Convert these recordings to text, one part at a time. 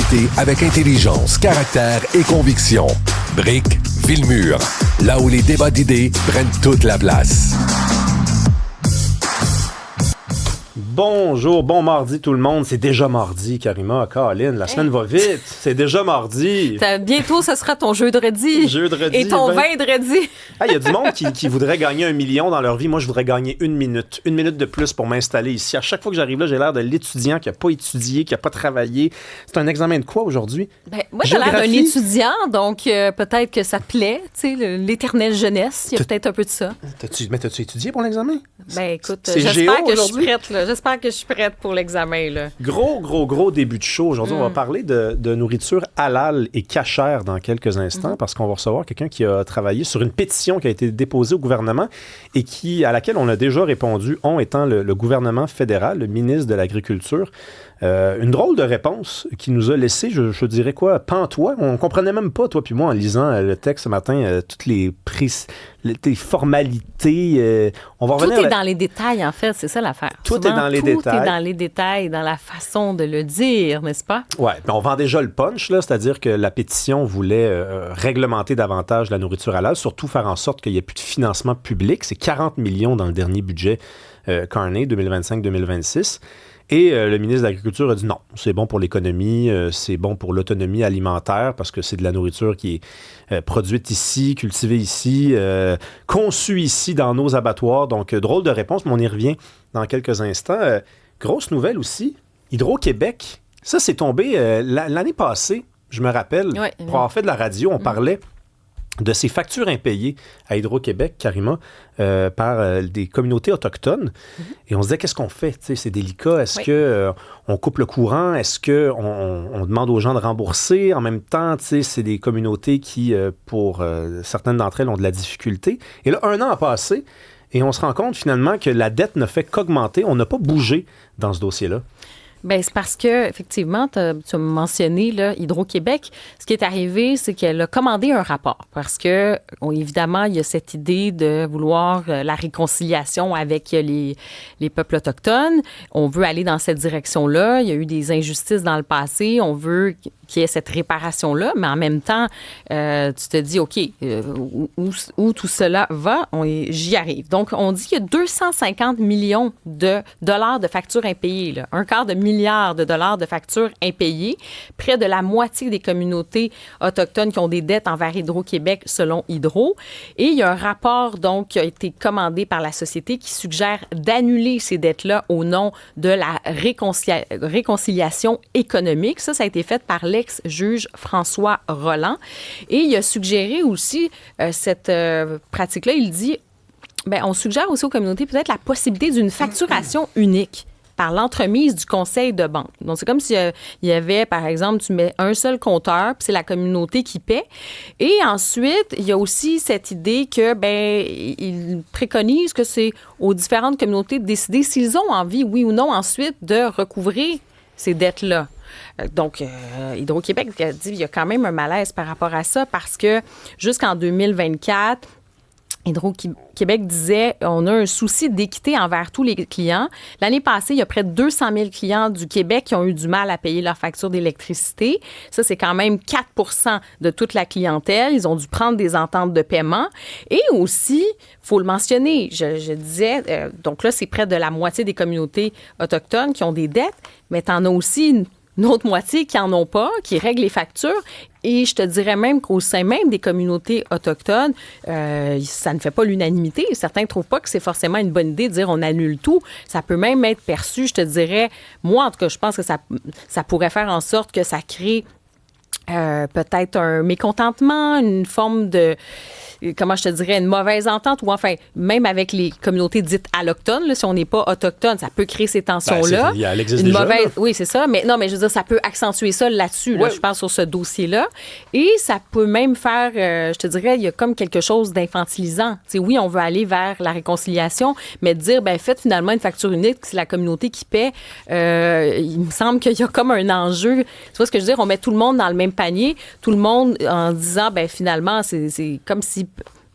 l'actualité avec intelligence, caractère et conviction. Brique, Villemur, là où les débats d'idées prennent toute la place. Bonjour, bon mardi tout le monde. C'est déjà mardi, Karima, Caroline. La semaine va vite. C'est déjà mardi. Bientôt, ce sera ton jeudi. Et ton vendredi. Il y a du monde qui voudrait gagner 1 million dans leur vie. Moi, je voudrais gagner 1 minute. 1 minute de plus pour m'installer ici. À chaque fois que j'arrive là, j'ai l'air de l'étudiant qui n'a pas étudié, qui n'a pas travaillé. C'est un examen de quoi aujourd'hui? Moi, j'ai l'air d'un étudiant, donc peut-être que ça plaît. Tu sais, l'éternelle jeunesse. Il y a peut-être un peu de ça. Mais t'as-tu étudié pour l'examen? Écoute, j'espère que je suis prête, là. J'espère que je suis prête pour l'examen, là. Gros début de show. Aujourd'hui, on va parler de nourriture halal et cachère dans quelques instants parce qu'on va recevoir quelqu'un qui a travaillé sur une pétition qui a été déposée au gouvernement et à laquelle on a déjà répondu, on étant le gouvernement fédéral, le ministre de l'Agriculture. Une drôle de réponse qui nous a laissé, je dirais quoi, pantois. On comprenait même pas, toi puis moi, en lisant le texte ce matin, toutes les formalités. On va revenir tout est dans les détails, en fait, c'est ça l'affaire. Tout est dans les détails. Tout est dans les détails, dans la façon de le dire, n'est-ce pas? Oui, on vend déjà le punch, là, c'est-à-dire que la pétition voulait réglementer davantage la nourriture halal, surtout faire en sorte qu'il n'y ait plus de financement public. C'est 40 millions dans le dernier budget Carney 2025-2026. Et le ministre de l'Agriculture a dit non, c'est bon pour l'économie, c'est bon pour l'autonomie alimentaire parce que c'est de la nourriture qui est produite ici, cultivée ici, conçue ici dans nos abattoirs. Donc, drôle de réponse, mais on y revient dans quelques instants. Grosse nouvelle aussi, Hydro-Québec, ça c'est tombé l'année passée, je me rappelle, pour avoir fait de la radio, on parlait de ces factures impayées à Hydro-Québec, Karima, par des communautés autochtones. Et on se disait, qu'est-ce qu'on fait? T'sais, c'est délicat. Est-ce qu'on coupe le courant? Est-ce qu'on demande aux gens de rembourser? En même temps, c'est des communautés qui, pour certaines d'entre elles, ont de la difficulté. Et là, 1 an a passé et on se rend compte finalement que la dette ne fait qu'augmenter. On n'a pas bougé dans ce dossier-là. C'est parce que, effectivement, tu as mentionné là, Hydro-Québec. Ce qui est arrivé, c'est qu'elle a commandé un rapport parce que, évidemment, il y a cette idée de vouloir la réconciliation avec les peuples autochtones. On veut aller dans cette direction-là. Il y a eu des injustices dans le passé. On veut qu'il y ait cette réparation-là, mais en même temps, tu te dis, OK, où tout cela va? J'y arrive. Donc, on dit qu'il y a 250 millions de dollars de factures impayées, là. Un quart de milliard de dollars de factures impayées. Près de la moitié des communautés autochtones qui ont des dettes envers Hydro-Québec, selon Hydro. Et il y a un rapport, donc, qui a été commandé par la société qui suggère d'annuler ces dettes-là au nom de la réconciliation économique. Ça a été fait par l'ex-juge François Rolland. Et il a suggéré aussi cette pratique-là. Il dit, on suggère aussi aux communautés peut-être la possibilité d'une facturation unique par l'entremise du conseil de banque. Donc, c'est comme s'il y avait, par exemple, tu mets un seul compteur, puis c'est la communauté qui paie. Et ensuite, il y a aussi cette idée que, il préconise que c'est aux différentes communautés de décider s'ils ont envie, oui ou non, ensuite, de recouvrer ces dettes-là. Donc, Hydro-Québec a dit qu'il y a quand même un malaise par rapport à ça parce que jusqu'en 2024, Hydro-Québec disait on a un souci d'équité envers tous les clients. L'année passée, il y a près de 200 000 clients du Québec qui ont eu du mal à payer leur facture d'électricité. Ça, c'est quand même 4 % de toute la clientèle. Ils ont dû prendre des ententes de paiement. Et aussi, il faut le mentionner, je disais, donc là, c'est près de la moitié des communautés autochtones qui ont des dettes, mais tu en as aussi une autre moitié qui n'en ont pas, qui règlent les factures. Et je te dirais même qu'au sein même des communautés autochtones, ça ne fait pas l'unanimité. Certains ne trouvent pas que c'est forcément une bonne idée de dire on annule tout. Ça peut même être perçu, je te dirais, moi en tout cas, je pense que ça pourrait faire en sorte que ça crée peut-être un mécontentement, une forme de, comment je te dirais, une mauvaise entente, ou enfin, même avec les communautés dites allochtones, là, si on n'est pas autochtone, ça peut créer ces tensions-là. Elle existe déjà. Oui, c'est ça, mais non, mais je veux dire, ça peut accentuer ça là-dessus, là, je pense, sur ce dossier-là. Et ça peut même faire, je te dirais, il y a comme quelque chose d'infantilisant. T'sais, oui, on veut aller vers la réconciliation, mais de dire, faites finalement une facture unique, c'est la communauté qui paie, il me semble qu'il y a comme un enjeu. Tu vois ce que je veux dire? On met tout le monde dans le même panier, tout le monde en disant, finalement, c'est comme si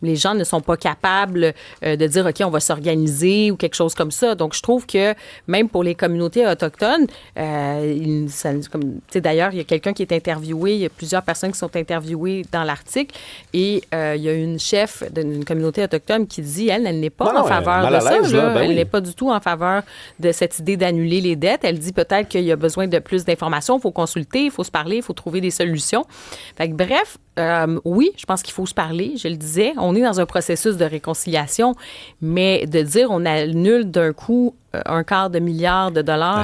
les gens ne sont pas capables de dire, OK, on va s'organiser ou quelque chose comme ça. Donc, je trouve que même pour les communautés autochtones, d'ailleurs, il y a quelqu'un qui est interviewé, il y a plusieurs personnes qui sont interviewées dans l'article, et il y a une chef d'une communauté autochtone qui dit, elle n'est pas en faveur de ça. Elle n'est pas du tout en faveur de cette idée d'annuler les dettes. Elle dit peut-être qu'il y a besoin de plus d'informations, il faut consulter, il faut se parler, il faut trouver des solutions. Fait que, bref, oui, je pense qu'il faut se parler, je le disais. On est dans un processus de réconciliation, mais de dire on annule d'un coup $250 million.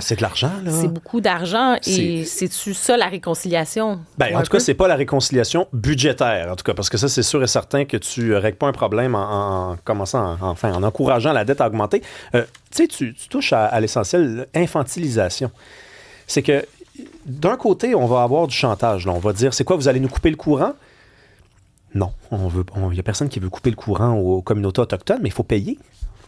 C'est de l'argent, là. C'est beaucoup d'argent. Et c'est-tu ça, la réconcilisation? En tout cas, c'est pas la réconciliation budgétaire, en tout cas, parce que ça, c'est sûr et certain que tu ne règles pas un problème en commençant, en encourageant la dette à augmenter. Tu touches à l'essentiel, l'infantilisation. C'est que d'un côté, on va avoir du chantage. Là. On va dire, c'est quoi, vous allez nous couper le courant? Non, il n'y a personne qui veut couper le courant aux communautés autochtones, mais il faut payer.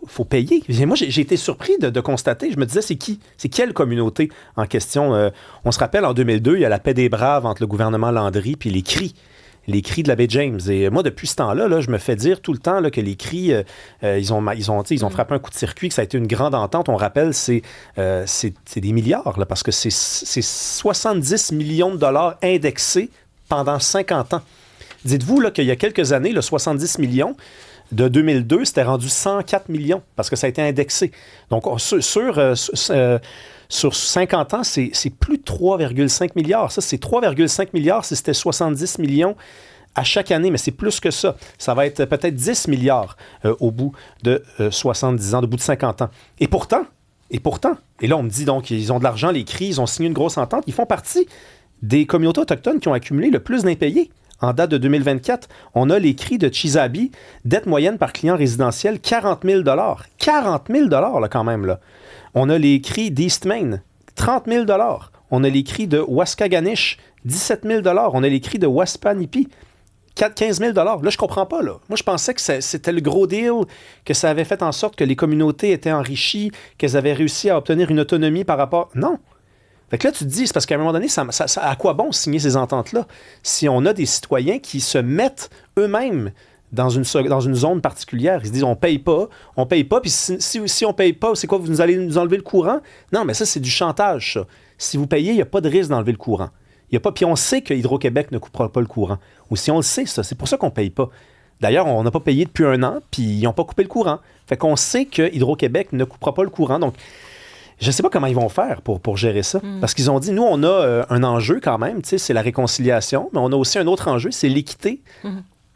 Il faut payer. Moi, j'ai été surpris de constater. Je me disais, c'est qui? C'est quelle communauté en question? On se rappelle, en 2002, il y a la paix des braves entre le gouvernement Landry puis les cris de la baie James. Et moi, depuis ce temps-là, je me fais dire tout le temps là, que les cris, ils ont frappé un coup de circuit, que ça a été une grande entente. On rappelle, c'est des milliards, là, parce que c'est 70 millions de dollars indexés pendant 50 ans. Dites-vous là, qu'il y a quelques années, le 70 millions de 2002, c'était rendu 104 millions, parce que ça a été indexé. Donc, sur 50 ans, c'est plus de 3,5 milliards. Ça, c'est 3,5 milliards si c'était 70 millions à chaque année, mais c'est plus que ça. Ça va être peut-être 10 milliards au bout de 70 ans, au bout de 50 ans. Et pourtant, et là, on me dit donc, ils ont de l'argent, les CRI, ils ont signé une grosse entente, ils font partie des communautés autochtones qui ont accumulé le plus d'impayés. En date de 2024, on a les CRI de Chisabi, dette moyenne par client résidentiel, 40 000 $. 40 000 $, là, quand même, là. On a les CRI d'East Main, 30 000 $. On a les CRI de Waskaganish, 17 000 $. On a les CRI de Waspanipi, 15 000 $. Là, je comprends pas, là. Moi, je pensais que c'était le gros deal, que ça avait fait en sorte que les communautés étaient enrichies, qu'elles avaient réussi à obtenir une autonomie par rapport... Non. Fait que là, tu te dis, c'est parce qu'à un moment donné, à quoi bon signer ces ententes-là si on a des citoyens qui se mettent eux-mêmes dans une zone particulière? Ils se disent, on paye pas, puis si on paye pas, c'est quoi, vous allez nous enlever le courant? Non, mais ça, c'est du chantage, ça. Si vous payez, il n'y a pas de risque d'enlever le courant. Puis on sait que Hydro-Québec ne coupera pas le courant. Ou si on le sait, ça, c'est pour ça qu'on paye pas. D'ailleurs, on n'a pas payé depuis 1 an, puis ils n'ont pas coupé le courant. Fait qu'on sait que Hydro-Québec ne coupera pas le courant, donc... Je ne sais pas comment ils vont faire pour gérer ça. Parce qu'ils ont dit, nous, on a un enjeu quand même, c'est la réconciliation, mais on a aussi un autre enjeu, c'est l'équité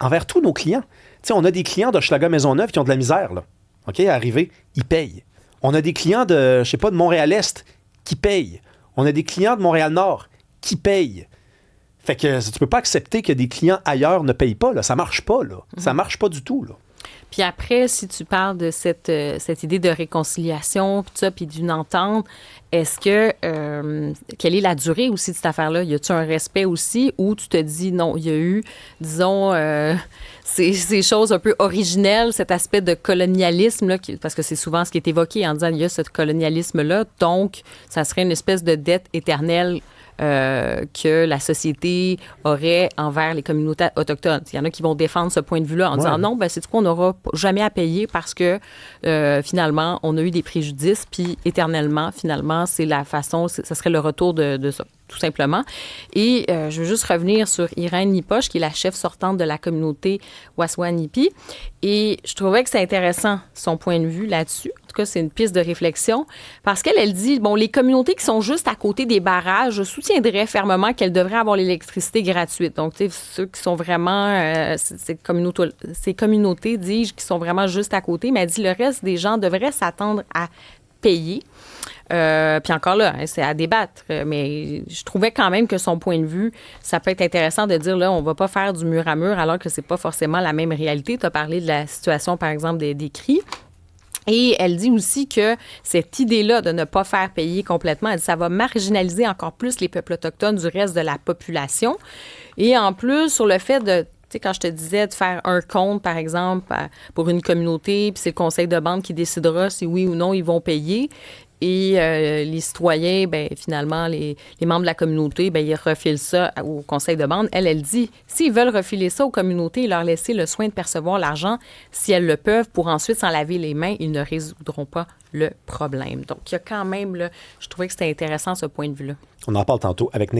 envers tous nos clients. On a des clients d'Hochelaga Maisonneuve qui ont de la misère, là. OK, à arriver, ils payent. On a des clients de Montréal-Est qui payent. On a des clients de Montréal-Nord qui payent. Fait que tu peux pas accepter que des clients ailleurs ne payent pas, là. Ça marche pas, là. Ça marche pas du tout, là. Puis après, si tu parles de cette idée de réconciliation, puis ça, puis d'une entente, est-ce que, quelle est la durée aussi de cette affaire-là? Y a-tu un respect aussi, ou tu te dis, non, il y a eu, disons, ces choses un peu originelles, cet aspect de colonialisme, là, parce que c'est souvent ce qui est évoqué en disant, il y a ce colonialisme-là, donc ça serait une espèce de dette éternelle que la société aurait envers les communautés autochtones. Il y en a qui vont défendre ce point de vue-là en disant non, c'est du coup, on n'aura jamais à payer parce que finalement, on a eu des préjudices, puis éternellement, finalement, c'est la façon, ça serait le retour de ça, tout simplement. Et je veux juste revenir sur Irène Nipoche, qui est la chef sortante de la communauté Waswanipi. Et je trouvais que c'est intéressant, son point de vue là-dessus. En tout cas, c'est une piste de réflexion. Parce qu'elle dit, bon, les communautés qui sont juste à côté des barrages, je soutiendrais fermement qu'elles devraient avoir l'électricité gratuite. Donc, tu sais, ceux qui sont vraiment, ces communautés, dis-je, qui sont vraiment juste à côté, mais elle dit, le reste des gens devraient s'attendre à payer. Puis encore là, c'est à débattre, mais je trouvais quand même que son point de vue, ça peut être intéressant de dire, là, on va pas faire du mur à mur alors que c'est pas forcément la même réalité. Tu as parlé de la situation, par exemple, des CRI. Et elle dit aussi que cette idée-là de ne pas faire payer complètement, elle dit, ça va marginaliser encore plus les peuples autochtones du reste de la population. Et en plus, sur le fait de... Tu sais, quand je te disais de faire un compte, par exemple, pour une communauté, puis c'est le conseil de bande qui décidera si oui ou non ils vont payer, Et les citoyens, finalement, les membres de la communauté, ils refilent ça au conseil de bande. Elle dit, s'ils veulent refiler ça aux communautés et leur laisser le soin de percevoir l'argent, si elles le peuvent, pour ensuite s'en laver les mains, ils ne résoudront pas le problème. Donc, il y a quand même, là, je trouvais que c'était intéressant ce point de vue-là. On en parle tantôt avec Nick